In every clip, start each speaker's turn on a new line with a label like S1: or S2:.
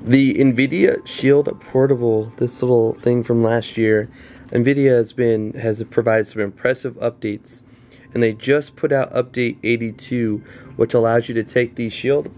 S1: The NVIDIA Shield Portable, this little thing from last year, NVIDIA has provided some impressive updates, and they just put out update 82, which allows you to take the Shield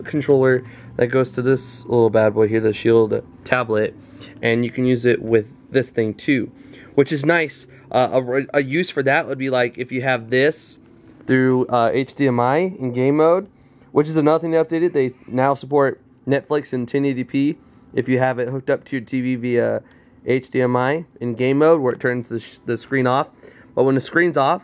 S1: controller that goes to this little bad boy here, the Shield tablet, and you can use it with this thing too, which is nice. A use for that would be like if you have this through HDMI in game mode, which is another thing they updated. They now support Netflix in 1080p if you have it hooked up to your TV via HDMI in game mode, where it turns the screen off. But when the screen's off,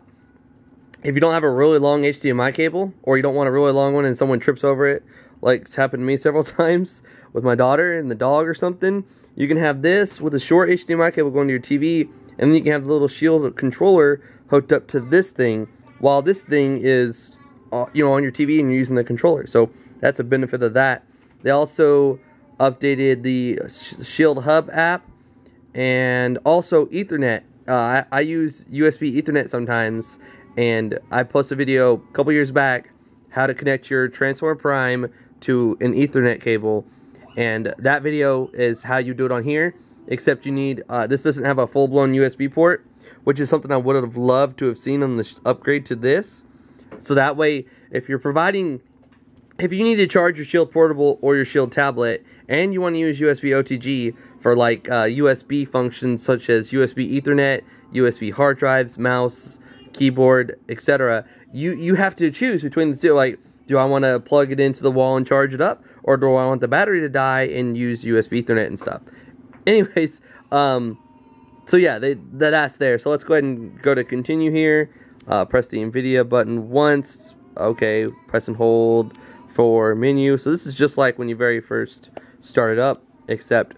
S1: if you don't have a really long HDMI cable, or you don't want a really long one and someone trips over it, like it's happened to me several times with my daughter and the dog or something, you can have this with a short HDMI cable going to your TV, and then you can have the little Shield controller hooked up to this thing, while this thing is on your TV and you're using the controller. So that's a benefit of that. They also updated the Shield Hub app, and also Ethernet. I use USB Ethernet sometimes, and I posted a video a couple years back how to connect your Transformer Prime to an Ethernet cable, and that video is how you do it on here, except you need, this doesn't have a full-blown USB port, which is something I would have loved to have seen on the upgrade to this. So that way, if you need to charge your Shield Portable or your Shield tablet, and you want to use USB OTG for like USB functions such as USB Ethernet, USB hard drives, mouse, keyboard, etc., you have to choose between the two. Like, do I want to plug it into the wall and charge it up, or do I want the battery to die and use USB Ethernet and stuff? Anyways, so yeah, that's there. So let's go ahead and go to continue here. Press the NVIDIA button once. Okay, press and hold for menu. So this is just like when you very first start it up, except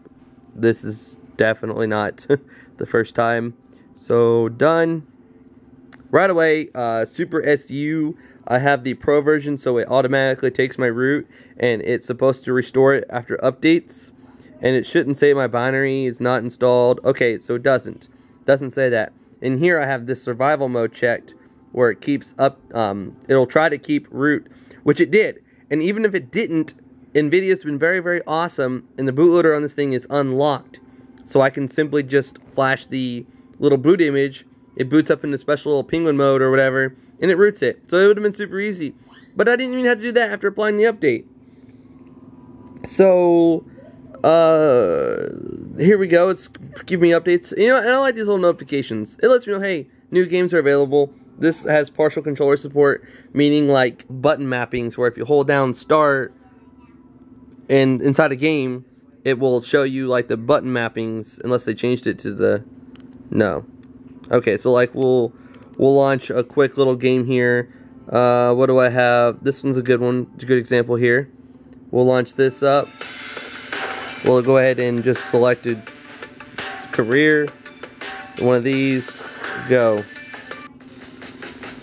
S1: this is definitely not the first time. So done. Right away, Super SU, I have the Pro version, so it automatically takes my root, and it's supposed to restore it after updates. And it shouldn't say my binary is not installed. Okay, so it doesn't say that. In here I have this survival mode checked, where it keeps up, it'll try to keep root, which it did. And even if it didn't, NVIDIA's been very, very awesome, and the bootloader on this thing is unlocked. So I can simply just flash the little boot image, it boots up into special little penguin mode or whatever, and it roots it. So it would have been super easy. But I didn't even have to do that after applying the update. So, here we go. It's giving me updates. And I like these little notifications. It lets me know, hey, new games are available. This has partial controller support, meaning like button mappings, where if you hold down start and inside a game, it will show you like the button mappings, unless they changed it to the, no. Okay, so like we'll launch a quick little game here. What do I have? This one's a good one, a good example here. We'll launch this up. We'll go ahead and just select a career, one of these, go.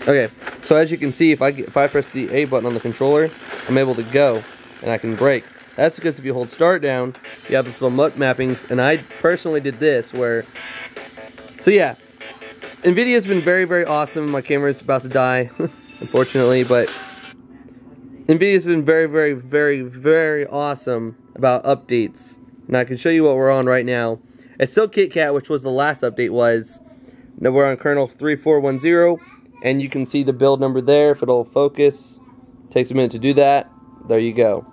S1: Okay, so as you can see, if I press the A button on the controller, I'm able to go, and I can brake. That's because if you hold start down, you have this little MUT mappings, and I personally did this where, so yeah, NVIDIA's been very, very awesome. My camera's about to die, unfortunately, but NVIDIA's been very, very, very, very awesome about updates. And I can show you what we're on right now. It's still KitKat, which was the last update was. Now we're on kernel 3410. And you can see the build number there if it'll focus. Takes a minute to do that. There you go.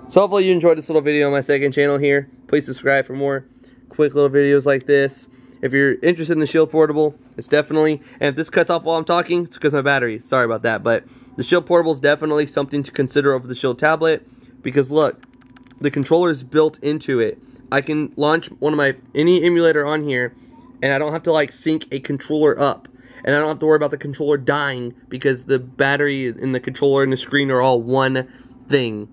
S1: So hopefully you enjoyed this little video on my second channel here. Please subscribe for more quick little videos like this. If you're interested in the Shield Portable, it's definitely, and if this cuts off while I'm talking, it's because of my battery. Sorry about that. But the Shield Portable is definitely something to consider over the Shield tablet. Because look, the controller is built into it. I can launch any emulator on here, and I don't have to like sync a controller up. And I don't have to worry about the controller dying because the battery and the controller and the screen are all one thing.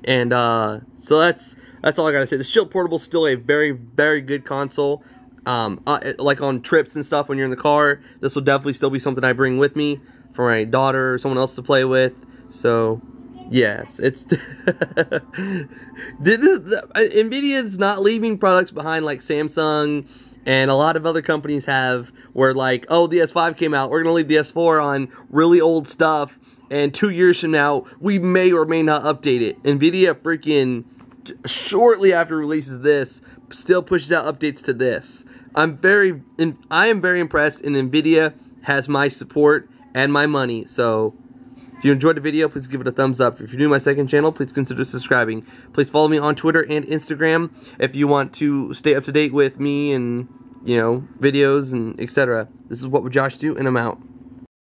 S1: And so that's all I gotta say. The Shield Portable is still a very, very good console. Like on trips and stuff when you're in the car, this will definitely still be something I bring with me for my daughter or someone else to play with. So yes, it's NVIDIA's not leaving products behind like Samsung and a lot of other companies have, where like, oh, the S5 came out, we're gonna leave the S4 on really old stuff and 2 years from now, we may or may not update it. NVIDIA freaking, shortly after it releases this, still pushes out updates to this. I am very impressed, and NVIDIA has my support and my money. So, if you enjoyed the video, please give it a thumbs up. If you're new to my second channel, please consider subscribing. Please follow me on Twitter and Instagram if you want to stay up to date with me and, you know, videos and etc. This is What Would Josh Do, and I'm out.